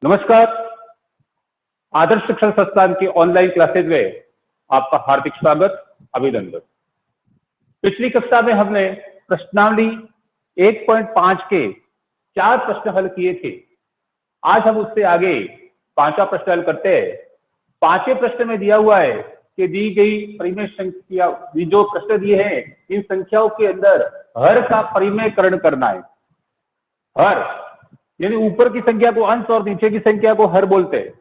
नमस्कार। आदर्श शिक्षण संस्थान की ऑनलाइन क्लासेज में आपका हार्दिक स्वागत, अभिनंदन। पिछली कक्षा में हमने प्रश्नावली 1.5 के 4 प्रश्न हल किए थे। आज हम उससे आगे 5वां प्रश्न हल करते हैं। 5वें प्रश्न में दिया हुआ है कि दी गई परिमेय संख्या, जो प्रश्न दिए हैं इन संख्याओं के अंदर हर का परिमेयकरण करना है। हर यानी ऊपर की संख्या को अंश और नीचे की संख्या को हर बोलते हैं।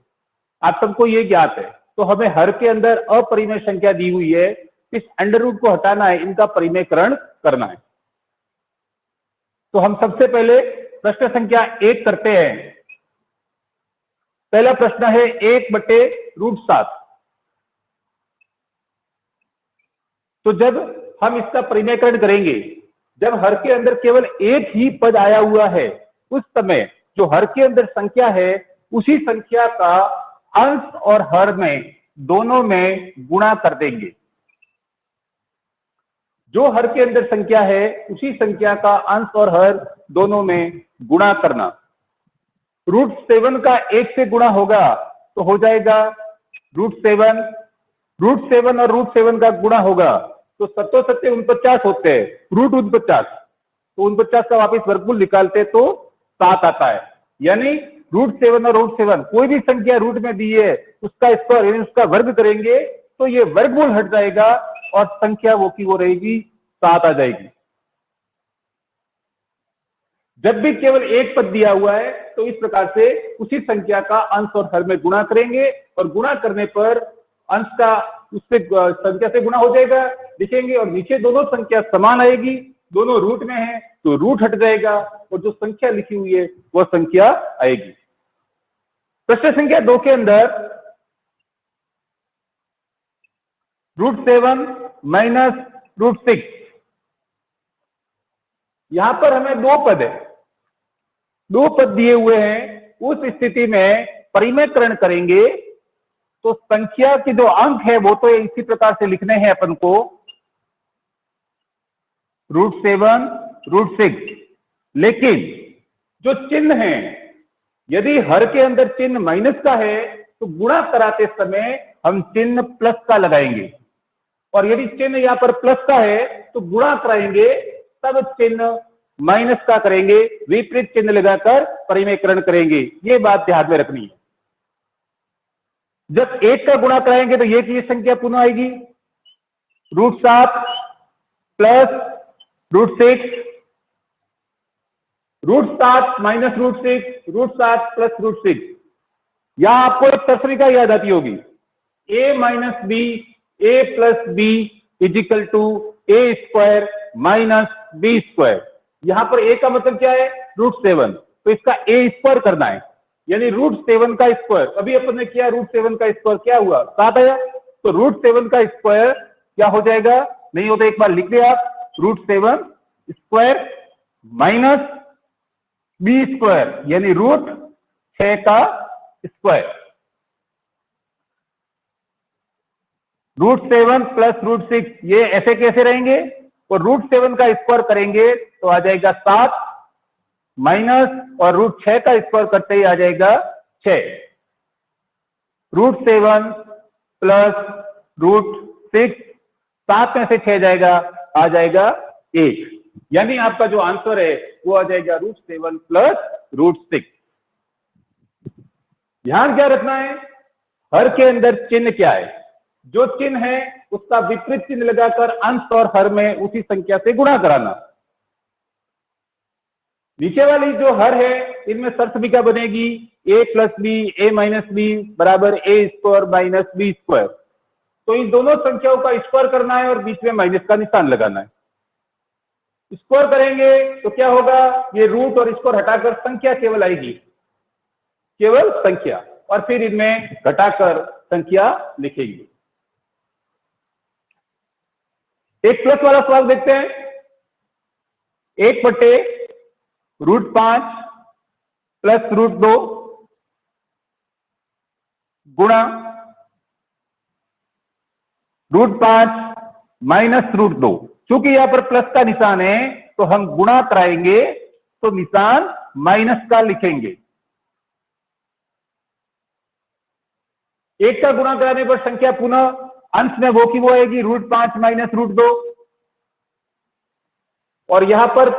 आप सबको ये ज्ञात है। तो हमें हर के अंदर अपरिमेय संख्या दी हुई है, इस अंडर रूट को हटाना है, इनका परिमेयकरण करना है। तो हम सबसे पहले प्रश्न संख्या 1 करते हैं। पहला प्रश्न है 1/√7। तो जब हम इसका परिमेयकरण करेंगे, जब हर के अंदर केवल एक ही पद आया हुआ है, उस समय जो हर के अंदर संख्या है उसी संख्या का अंश और हर में दोनों में गुणा कर देंगे। जो हर के अंदर संख्या है उसी संख्या का अंश और हर दोनों में गुणा करना। √7 का 1 से गुणा होगा तो हो जाएगा √7। √7 और √7 का गुणा होगा तो 7 7 49 होते हैं, √49। तो 49 का वापिस वर्गमूल निकालते तो 7 आता है। यानी √7 और √7 कोई भी संख्या रूट में दी है उसका स्क्वायर यानी उसका वर्ग करेंगे तो ये वर्गमूल हट जाएगा और संख्या वो की वो रहेगी 7 आ जाएगी। जब भी केवल एक पद दिया हुआ है तो इस प्रकार से उसी संख्या का अंश और हर में गुणा करेंगे और गुणा करने पर अंश का उससे संख्या से गुणा हो जाएगा, लिखेंगे और नीचे दोनों संख्या समान आएगी, दोनों रूट में है तो रूट हट जाएगा और जो संख्या लिखी हुई है वह संख्या आएगी। प्रश्न संख्या 2 के अंदर √7 - √6, यहां पर हमें 2 पद है, 2 पद दिए हुए हैं। उस स्थिति में परिमेयकरण करेंगे तो संख्या के जो अंक है वो तो इसी प्रकार से लिखने हैं अपन को, √7 √6। लेकिन जो चिन्ह है, यदि हर के अंदर चिन्ह माइनस का है तो गुणा कराते समय हम चिन्ह प्लस का लगाएंगे, और यदि चिन्ह यहां पर प्लस का है तो गुणा कराएंगे तब चिन्ह माइनस का करेंगे, विपरीत चिन्ह लगाकर परिमेयकरण करेंगे। ये बात ध्यान में रखनी है। जब 1 का गुणा कराएंगे तो ये की संख्या पुनः आएगी, √7 प्लस √6, √7 - √6, √7 प्लस √6। यहां आपको एक तस्वीर याद आती होगी, a - b, a + b = a² - b²। यहां पर a का मतलब क्या है, √7, तो इसका a² करना है, यानी √7 का स्क्वायर। अभी अपन ने किया, √7 का स्क्वायर क्या हुआ, 7 आया। तो √7 का स्क्वायर क्या हो जाएगा, नहीं होता एक बार लिख दिया आप, √7² - b² यानी √6 का स्क्वायर। √7 प्लस √6 ये ऐसे कैसे रहेंगे, और √7 का स्क्वायर करेंगे तो आ जाएगा 7 माइनस और √6 का स्क्वायर करते ही आ जाएगा 6। √7 प्लस √6, 7 में से 6 जाएगा, आ जाएगा 1। यानी आपका जो आंसर है वो आ जाएगा √7 प्लस √6। ध्यान क्या रखना है, हर के अंदर चिन्ह क्या है, जो चिन्ह है उसका विपरीत चिन्ह लगाकर अंश और हर में उसी संख्या से गुणा कराना। नीचे वाली जो हर है इनमें शर्त भी क्या बनेगी, a + b, a - b = a² - b²। तो इन दोनों संख्याओं का स्क्वायर करना है और बीच में माइनस का निशान लगाना है। स्क्वायर करेंगे तो क्या होगा, ये रूट और स्क्वायर हटाकर संख्या केवल आएगी, केवल संख्या, और फिर इनमें घटाकर संख्या लिखेंगे। एक प्लस वाला सवाल देखते हैं। 1/√5 प्लस √2 गुणा √5 माइनस √2। चूंकि यहां पर प्लस का निशान है तो हम गुणा कराएंगे तो निशान माइनस का लिखेंगे। 1 का गुणा कराने पर संख्या पुनः अंश में वो की वो आएगी √5 माइनस √2, और यहां पर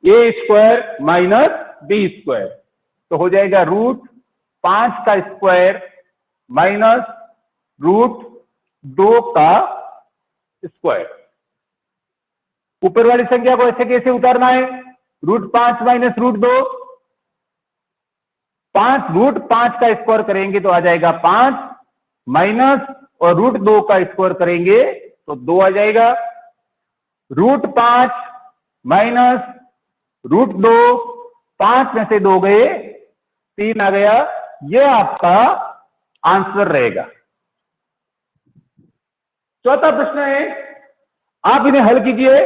a² माइनस b², तो हो जाएगा √5 का स्क्वायर माइनस √2 का स्क्वायर। ऊपर वाली संख्या को ऐसे कैसे उतारना है? √5 माइनस √2, 5 का स्क्वायर करेंगे तो आ जाएगा 5 माइनस, और √2 का स्क्वायर करेंगे तो 2 आ जाएगा। √5 माइनस √2, 5 में से 2 गए, 3 आ गया। यह आपका आंसर रहेगा। चौथा प्रश्न है, आप इन्हें हल कीजिए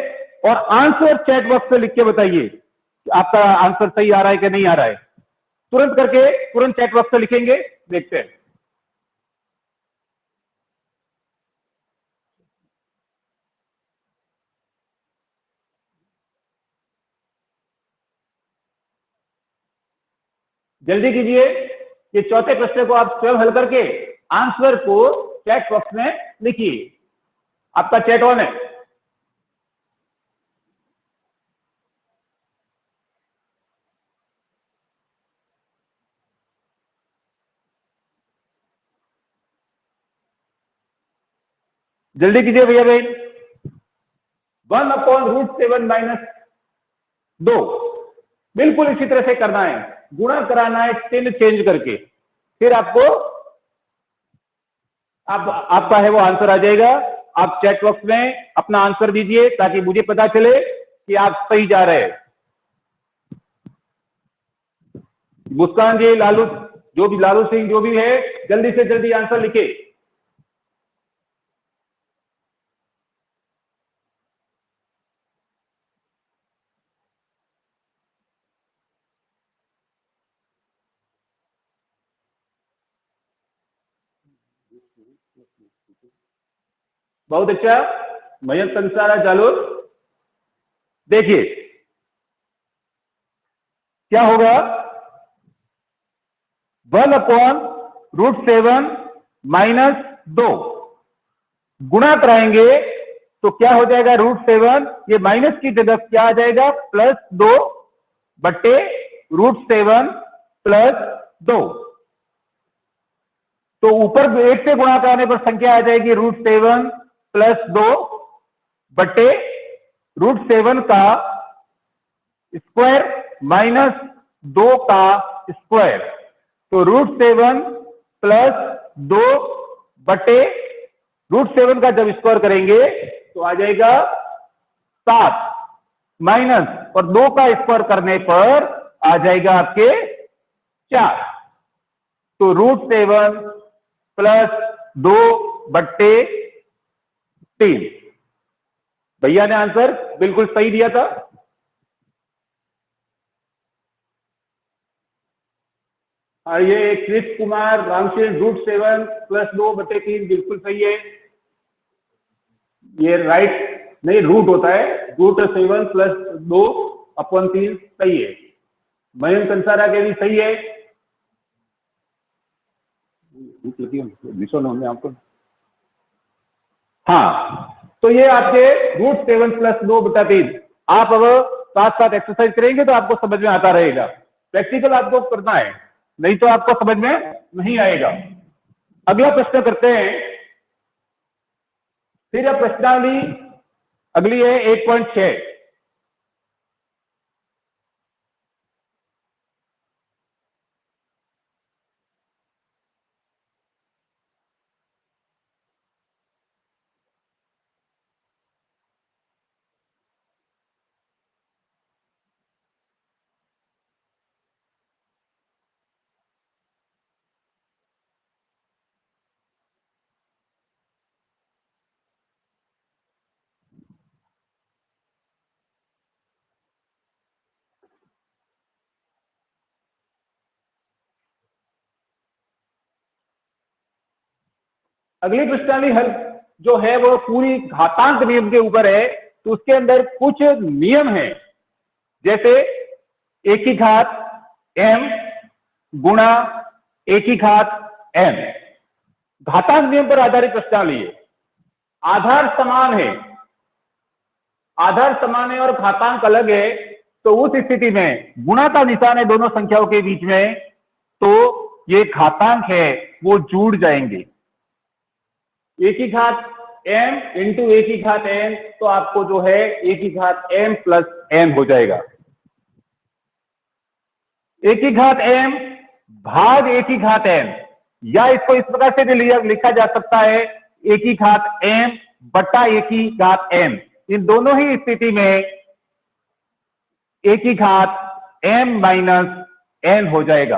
और आंसर चैट बॉक्स में लिख के बताइए कि आपका आंसर सही आ रहा है कि नहीं आ रहा है। तुरंत करके तुरंत चैट बॉक्स में लिखेंगे, देखते हैं। जल्दी कीजिए, ये चौथे प्रश्न को आप स्वयं हल करके आंसर को चैट बॉक्स में लिखिए। आपका चैट ऑन है। जल्दी कीजिए भैया भाई। 1/√7 माइनस 2, बिल्कुल इसी तरह से करना है, गुणा कराना है चिन्ह चेंज करके, फिर आपको आपका है वो आंसर आ जाएगा। आप चैट बॉक्स में अपना आंसर दीजिए ताकि मुझे पता चले कि आप सही जा रहे हैं। मुस्कान जी, लालू, जो भी लालू सिंह जो भी है, जल्दी से जल्दी आंसर लिखे। बहुत अच्छा, मयंक कंसारा जालोर। देखिए क्या होगा, 1/√7 माइनस 2 गुणा कराएंगे तो क्या हो जाएगा, √7, ये माइनस की जगह क्या आ जाएगा, +2 बट्टे √7 प्लस 2। तो ऊपर 1 से गुणा कराने पर संख्या आ जाएगी √7 प्लस 2 बट्टे √7 का स्क्वायर माइनस 2 का स्क्वायर। तो √7 प्लस 2 बटे √7 का जब स्क्वायर करेंगे तो आ जाएगा 7 माइनस, और 2 का स्क्वायर करने पर आ जाएगा आपके 4। तो √7 प्लस 2 बट्टे 3। भैया ने आंसर बिल्कुल सही दिया था। और ये कृष्ण कुमार रामचंद्र, √7 प्लस 2 बटे 3 बिल्कुल सही है। ये राइट नहीं, रूट होता है, √7 प्लस 2/3 सही है। मयंक कंसारा के भी सही है। आपको हाँ, तो ये आपके √7 प्लस 2 बटा 3। आप अब साथ साथ एक्सरसाइज करेंगे तो आपको समझ में आता रहेगा। प्रैक्टिकल आपको करना है, नहीं तो आपको समझ में नहीं आएगा। अगला प्रश्न करते हैं। फिर अब प्रश्नावली अगली है 1.6। अगली प्रश्नावली हल जो है वो पूरी घातांक नियम के ऊपर है। तो उसके अंदर कुछ नियम है, जैसे एक ही घात m गुणा एक ही घात m। घातांक नियम पर आधारित प्रश्नावली है, आधार समान है, आधार समान है और घातांक अलग है, तो उस स्थिति में गुणा का निशान है दोनों संख्याओं के बीच में, तो ये घातांक है वो जुड़ जाएंगे। ए की घात m इंटू ए की घात n, तो आपको जो है ए की घात m प्लस n हो जाएगा। ए की घात m भाग ए की घात n, या इसको इस प्रकार से भी लिखा जा सकता है ए की घात m बटा ए की घात n। इन दोनों ही स्थिति में ए की घात m माइनस n हो जाएगा।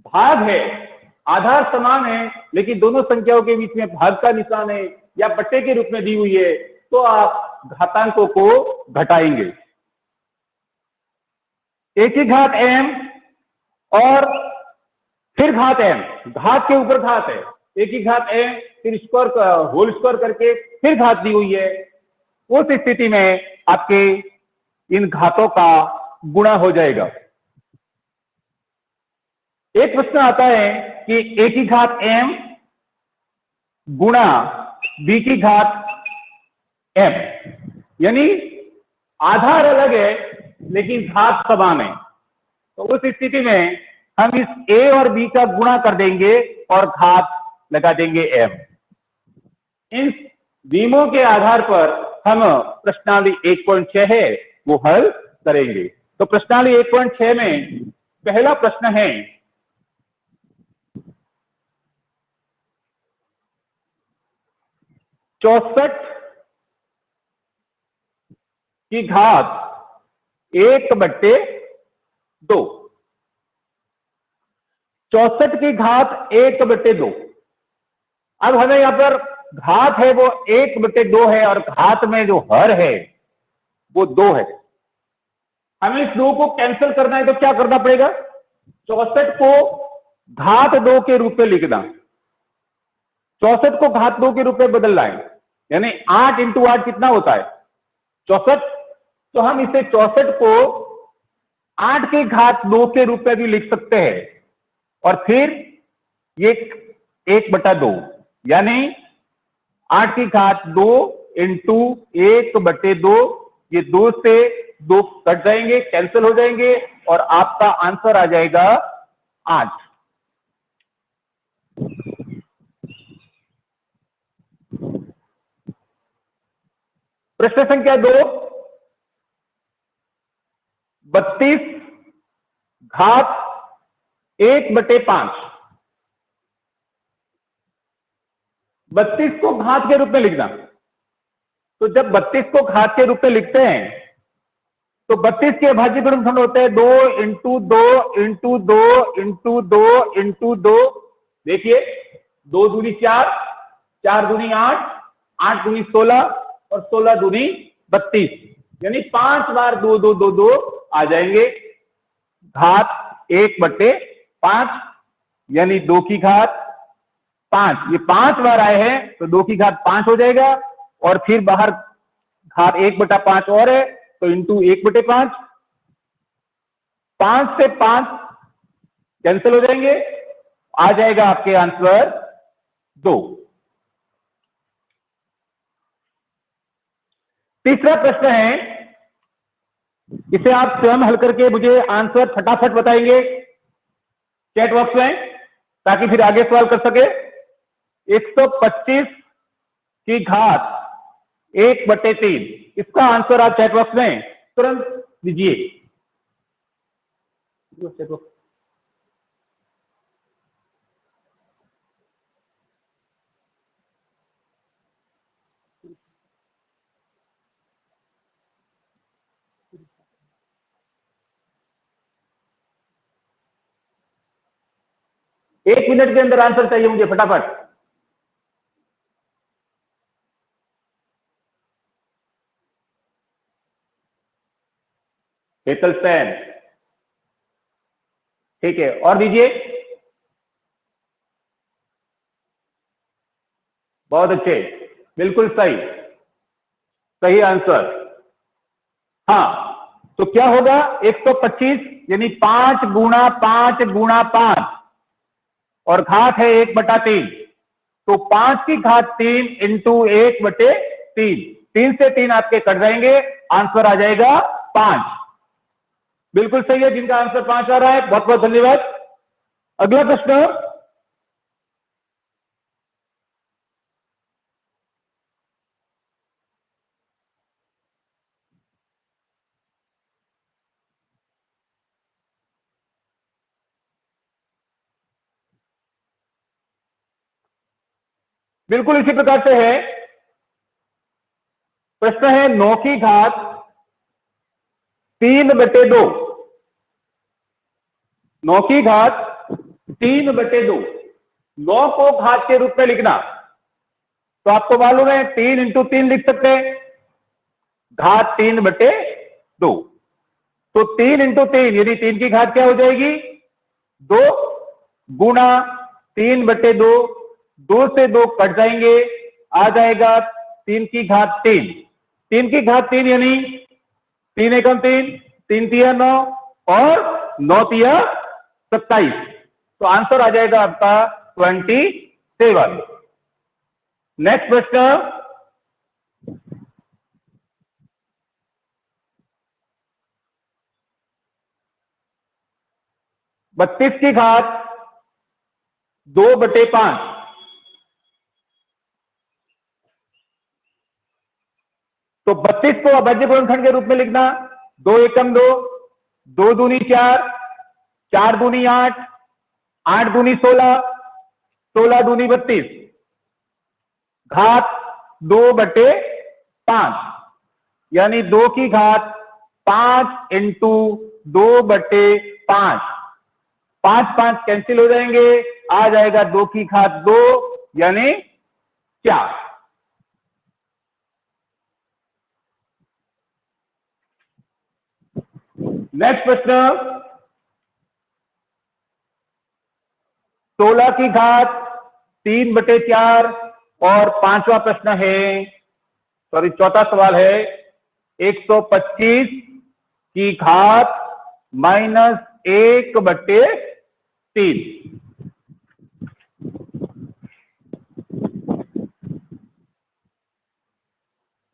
भाग है, आधार समान है, लेकिन दोनों संख्याओं के बीच में भाग का निशान है या बट्टे के रूप में दी हुई है, तो आप घातांकों को घटाएंगे। ए की घात m और फिर घात m, घात के ऊपर घात है, ए की घात m फिर स्क्वायर होल स्क्वायर करके फिर घात दी हुई है, उस स्थिति में आपके इन घातों का गुणा हो जाएगा। एक प्रश्न आता है कि ए की घात m गुणा बी की घात m, यानी आधार अलग है लेकिन घात समान है, तो उस स्थिति में हम इस a और b का गुणा कर देंगे और घात लगा देंगे m। इन नियमों के आधार पर हम प्रश्नावली 1.6 है वो हल करेंगे। तो प्रश्नावली 1.6 में पहला प्रश्न है, 64 की घात 1/2, 64 की घात 1/2। अब हमें यहां पर घात है वो 1/2 है और घात में जो हर है वो 2 है। हमें इस 2 को कैंसिल करना है, तो क्या करना पड़ेगा, 64 को घात 2 के रूप में लिखना, 64 को घात 2 के रूप में बदलना है, यानी 8 इंटू 8 कितना होता है 64। तो हम इसे 64 को 8 की घात 2 के रूप में भी लिख सकते हैं, और फिर ये 1/2, यानी 8 की घात 2 इंटू 1/2, ये 2 से 2 कट जाएंगे, कैंसिल हो जाएंगे, और आपका आंसर आ जाएगा 8। प्रश्न संख्या 2, 32 घात 1/5, 32 को घात के रूप में लिखना। तो जब 32 को घात के रूप में लिखते हैं तो 32 के अभाज्य गुणनखंड होते हैं 2 इंटू 2 इंटू 2 इंटू 2 इंटू 2। देखिए 2 दूनी 4, 4 दूनी 8, 8 दूनी 16 और 16 दूनी 32, यानी 5 बार 2 2 2 2 आ जाएंगे। घात 1/5 यानी 2 की घात 5, ये 5 बार आए हैं तो 2 की घात 5 हो जाएगा, और फिर बाहर घात 1/5 और है तो इंटू 1/5, 5 से 5 कैंसिल हो जाएंगे, आ जाएगा आपके आंसर 2। तीसरा प्रश्न है, इसे आप स्वयं हल करके मुझे आंसर फटाफट बताएंगे चैट बॉक्स में, ताकि फिर आगे सवाल कर सके। 125 की घात 1/3, इसका आंसर आप चैट बॉक्स में तुरंत दीजिए। एक मिनट के अंदर आंसर चाहिए मुझे फटाफट। हेतल सेन, ठीक है, और दीजिए। बहुत अच्छे, बिल्कुल सही, सही आंसर। हाँ, तो क्या होगा 125 यानी 5 गुणा 5 गुणा 5, और घात है 1/3, तो 5 की घात 3 इंटू 1/3, 3 से 3 आपके कट जाएंगे, आंसर आ जाएगा 5। बिल्कुल सही है, जिनका आंसर 5 आ रहा है, बहुत बहुत धन्यवाद। अगला प्रश्न, बिल्कुल इसी प्रकार से है। प्रश्न है 9 की घात 3/2, 9 की घात 3/2, 9 को घात के रूप में लिखना, तो आपको मालूम है 3 इंटू 3 लिख सकते हैं, घात 3/2, तो 3 इंटू 3 यानी 3 की घात क्या हो जाएगी 2, गुणा 3/2, 2 से 2 कट जाएंगे, आ जाएगा 3 की घात 3, 3 की घात 3 यानी 3 एकम 3, 3 तिया 9 और 9 तिया 27, तो आंसर आ जाएगा आपका 27। नेक्स्ट प्रश्न, 32 की घात 2/5, तो 32 को अभाज्य गुणनखंड के रूप में लिखना, 2 एकम 2, 2 दूनी 4, 4 दूनी 8, 8 दूनी 16, 16 दूनी 32, घात 2/5, यानी 2 की घात 5 इंटू 2/5, 5 5 कैंसिल हो जाएंगे, आ जाएगा 2 की घात 2 यानी 4। नेक्स्ट प्रश्न, 16 की घात 3/4 और पांचवा प्रश्न है, सॉरी चौथा सवाल है 125 की घात -1/3,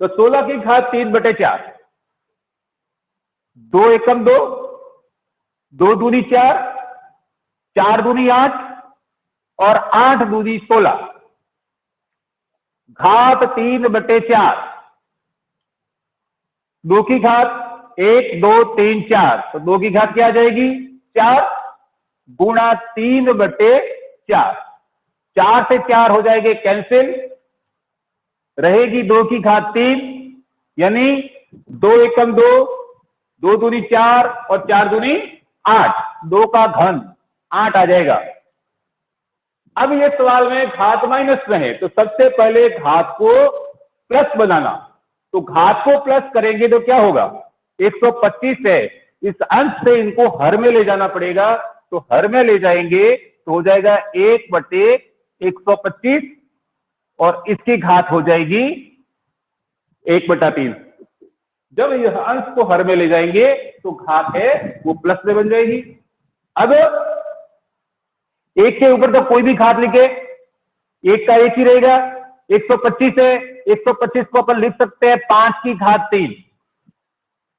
तो 16 की घात 3/4, 2 एकम 2, 2 दूनी 4, 4 दूनी 8 और 8 दूनी 16, घात 3/4, 2 की घात 1 2 3 4, तो 2 की घात क्या आ जाएगी 4, गुणा 3/4, 4 से 4 हो जाएंगे कैंसिल, रहेगी 2 की घात 3, यानी 2 एकम 2, 2 दूनी 4 और 4 दूनी 8, 2 का घन 8 आ जाएगा। अब ये सवाल में घात माइनस में है, तो सबसे पहले घात को प्लस बनाना, तो घात को प्लस करेंगे तो क्या होगा 125 है, इस अंश से इनको हर में ले जाना पड़ेगा, तो हर में ले जाएंगे तो हो जाएगा 1/125 और इसकी घात हो जाएगी 1/3। जब यह अंश को हर में ले जाएंगे तो घात है वो प्लस में बन जाएगी। अब एक के ऊपर तो कोई भी घात लिखे, एक का एक ही रहेगा, 125 है, 125 को अपन लिख सकते हैं 5 की घात 3,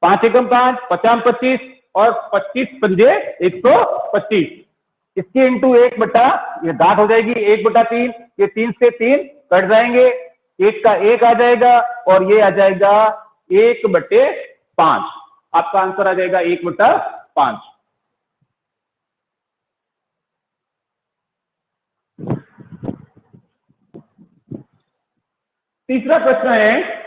5 एकम 5, 50 25 और 25 पंजे 125, इसकी इंटू 1 ये घात हो जाएगी 1/3, ये 3 से 3 कट जाएंगे, एक का एक आ जाएगा और ये आ जाएगा 1/5, आपका आंसर आ जाएगा 1/5। तीसरा प्रश्न है,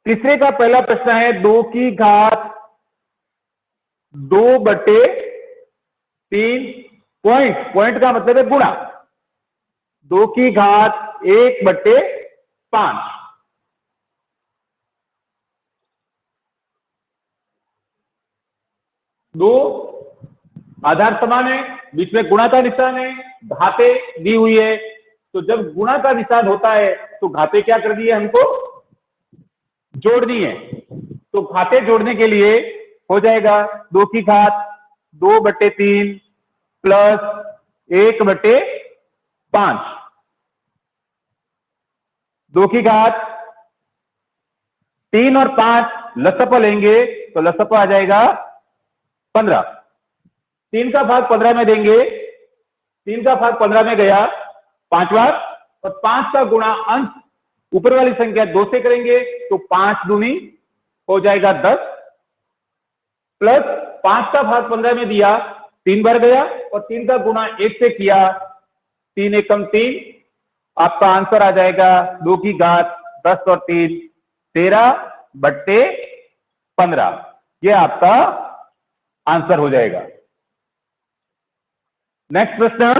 तीसरे का पहला प्रश्न है 2 की घात 2/3, पॉइंट का मतलब है गुणा, 2 की घात 1/5, दो आधार समान है, बीच में गुणा का निशान है, घातें दी हुई है। तो जब गुणा का निशान होता है तो घातें क्या कर दी है, हमको जोड़नी है। तो घातें जोड़ने के लिए हो जाएगा 2 की घात 2/3 प्लस 1/5। 2 की घात 3 और 5 लसप लेंगे तो लसप आ जाएगा 15। 3 का भाग 15 में देंगे, 3 का भाग 15 में गया 5 बार, और 5 का गुणा अंश ऊपर वाली संख्या 2 से करेंगे तो 5 दूनी हो जाएगा 10, प्लस 5 का भाग 15 में दिया 3 बार गया, और 3 का गुणा 1 से किया 3 एकम 3। आपका आंसर आ जाएगा 2 की घात 10 और 3 13/15। ये आपका आंसर हो जाएगा। नेक्स्ट प्रश्न,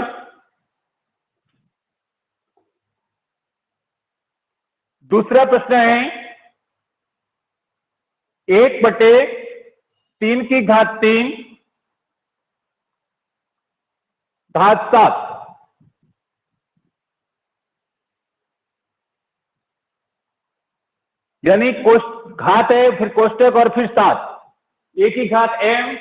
दूसरा प्रश्न है 1/3 की घात 3 घात 7। यानी घात है, फिर कोष्टक और फिर 7। एक ही घात m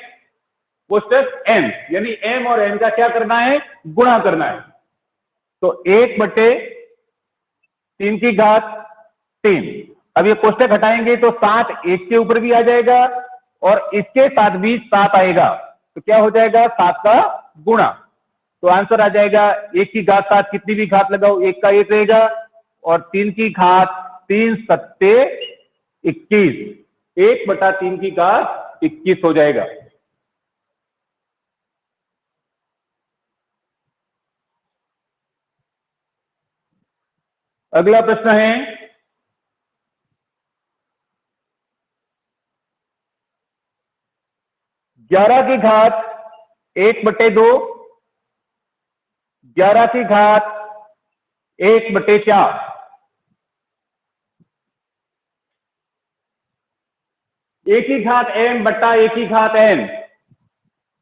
कोष्टक n, यानी m और n का क्या करना है, गुणा करना है। तो 1/3 की घात 3। अब ये कोष्टक हटाएंगे तो 7 1 के ऊपर भी आ जाएगा और इसके साथ भी 7 आएगा, तो क्या हो जाएगा 7 का गुणा। तो आंसर आ जाएगा 1 की घात 7, कितनी भी घात लगाओ 1 का 1 रहेगा, और 3 की घात 3 सत्ते 21। 1/3 की घात 21 हो जाएगा। अगला प्रश्न है 11 की घात 1/2, 11 की घात 1/4। एक ही घात m बट्टा एक ही घात n,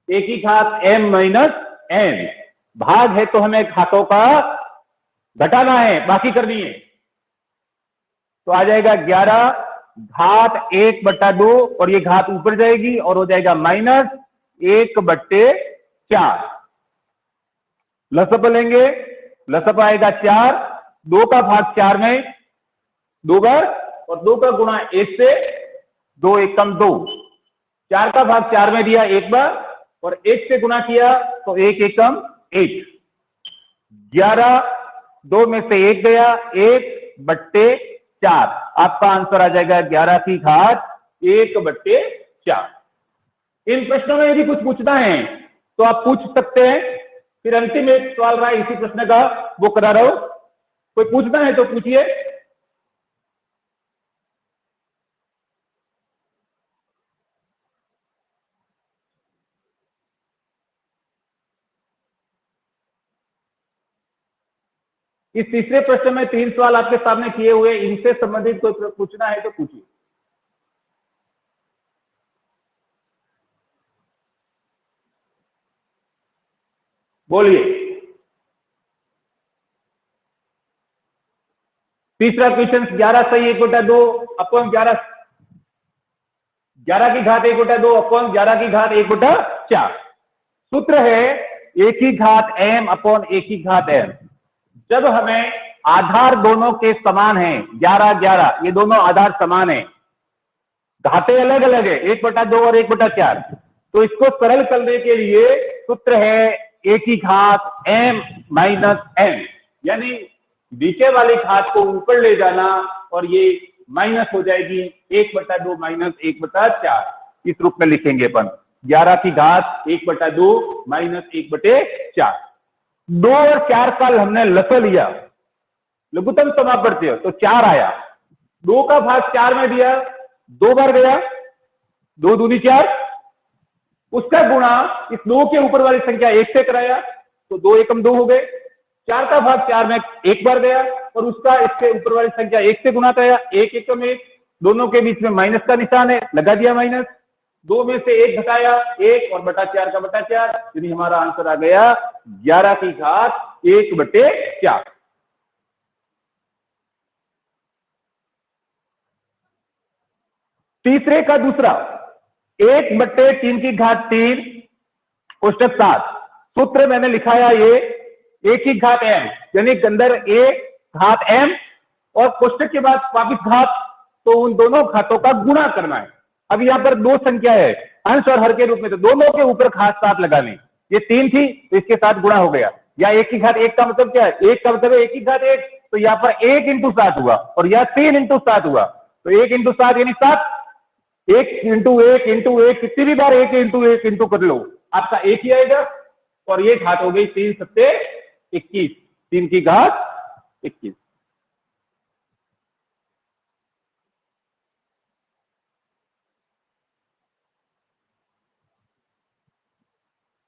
एक ही घात m माइनस n। भाग है तो हमें घातों का घटाना है, बाकी करनी है। तो आ जाएगा 11 घात 1/2, और ये घात ऊपर जाएगी और हो जाएगा माइनस 1/4। लसप लेंगे, लसप आएगा 4। 2 का भाग 4 में 2 बार, और 2 का गुणा 1 से 2 एकम 2। 4 का भाग 4 में दिया 1 बार, और 1 से गुणा किया तो 1 एकम 1। 11 2 में से 1 गया, 1/4। आपका आंसर आ जाएगा 11 की घात 1/4। इन प्रश्नों में यदि कुछ पूछना है तो आप पूछ सकते हैं। फिर अंतिम एक सवाल रहा इसी प्रश्न का, वो करा रहा हूं। कोई पूछना है तो पूछिए। इस तीसरे प्रश्न में 3 सवाल आपके सामने किए हुए, इनसे संबंधित कोई पूछना है तो पूछिए। बोलिए। तीसरा क्वेश्चन 11 सही 1/2 अपॉन 11, 11 की घात 1/2 अपॉन 11 की घात 1/4। सूत्र है एक ही घात m अपॉन एक ही घात m। जब हमें आधार दोनों के समान है, 11 11, ये दोनों आधार समान है, घातें अलग अलग है 1/2 और 1/4, तो इसको सरल करने के लिए सूत्र है एक ही घात m माइनस n। यानी नीचे वाली घात को ऊपर ले जाना और ये माइनस हो जाएगी 1/2 माइनस 1/4। इस रूप में लिखेंगे अपन 11 की घात 1/2 माइनस 1/4। 2 और 4 का हमने लस लिया, लघुत्तम समापवर्ती तो 4 आया। 2 का भाग 4 में दिया, 2 बार गया, 2 दूनी 4, उसका गुणा इस 2 के ऊपर वाली संख्या 1 से कराया तो 2 एकम 2 हो गए। 4 का भाग 4 में 1 बार गया और उसका इसके ऊपर वाली संख्या 1 से गुणा कराया, 1 एकम 1। दोनों के बीच में माइनस का निशान है, लगा दिया माइनस। दो में से एक घटाया, एक और बटा 4 का बटा 4, यानी हमारा आंसर आ गया 11 की घात 1/4। तीसरे का दूसरा, 1/3 की घात 3 कोष्टक 7। सूत्र मैंने लिखाया ये 1 की घात m, यानी के अंदर a घात m और कोष्टक के बाद वापिस घात, तो उन दोनों घातों का गुणा करना है। अब यहाँ पर दो संख्या है अंश और हर के रूप में, तो दोनों के ऊपर घात 7 लगानी। ये 3 थी तो इसके साथ गुणा हो गया। या 1 की घात 1 का मतलब क्या है, 1 का मतलब है 1 की घात 1, तो यहाँ पर 1 × 7 हुआ और यह 3 × 7 हुआ, तो 1 × 7 यानी 7। 1 × 1 × 1 कितनी भी बार 1 × 1 इंटू कर लो, आपका एक ही आएगा। और ये घात हो गई 3 × 7 21, 3 की घात 21।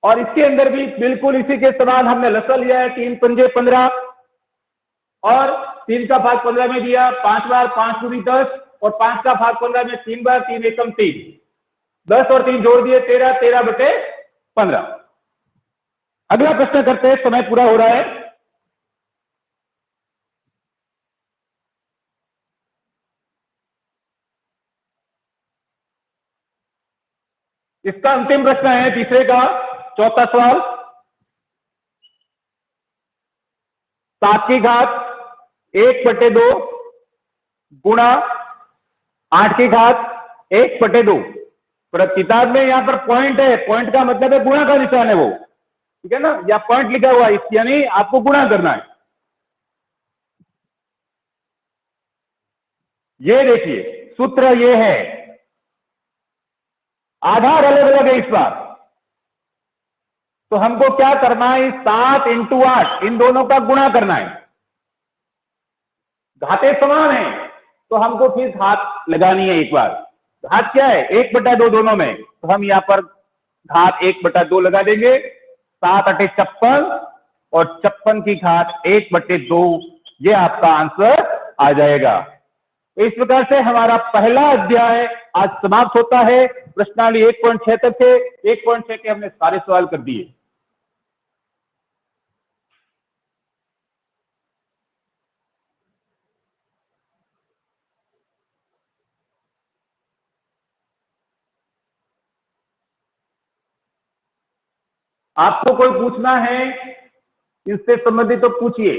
और इसके अंदर भी बिल्कुल इसी के समान हमने लसा लिया है, 3 × 5 = 15 और 3 का भाग 15 में दिया 5 बार, 5 × 2 = 10 और 5 का भाग 15 में 3 बार, 3 एकम 3, 10 और 3 जोड़ दिए 13, 13/15। अगला प्रश्न करते हैं, समय पूरा हो रहा है। इसका अंतिम प्रश्न है तीसरे का, चौथा सवाल। 7 की घात 1/2 गुणा 8 की घात 1/2। पर किताब में यहां पर पॉइंट है, पॉइंट का मतलब है गुणा का निशान है वो, ठीक है ना, या पॉइंट लिखा हुआ है, यानी आपको गुणा करना है। ये देखिए सूत्र ये है, आधार अलग अलग है इस बार, तो हमको क्या करना है, 7 × 8 इन दोनों का गुणा करना है। घातें समान है तो हमको फिर घात लगानी है एक बार। घात क्या है, 1/2 दोनों में, तो हम यहां पर घात 1/2 लगा देंगे। 7 × 8 = 56 और 56 की घात 1/2, ये आपका आंसर आ जाएगा। इस प्रकार से हमारा पहला अध्याय आज समाप्त होता है। प्रश्नावली 1.6 तक थे, 1.6 के हमने सारे सवाल कर दिए। आपको कोई पूछना है इससे संबंधित तो पूछिए।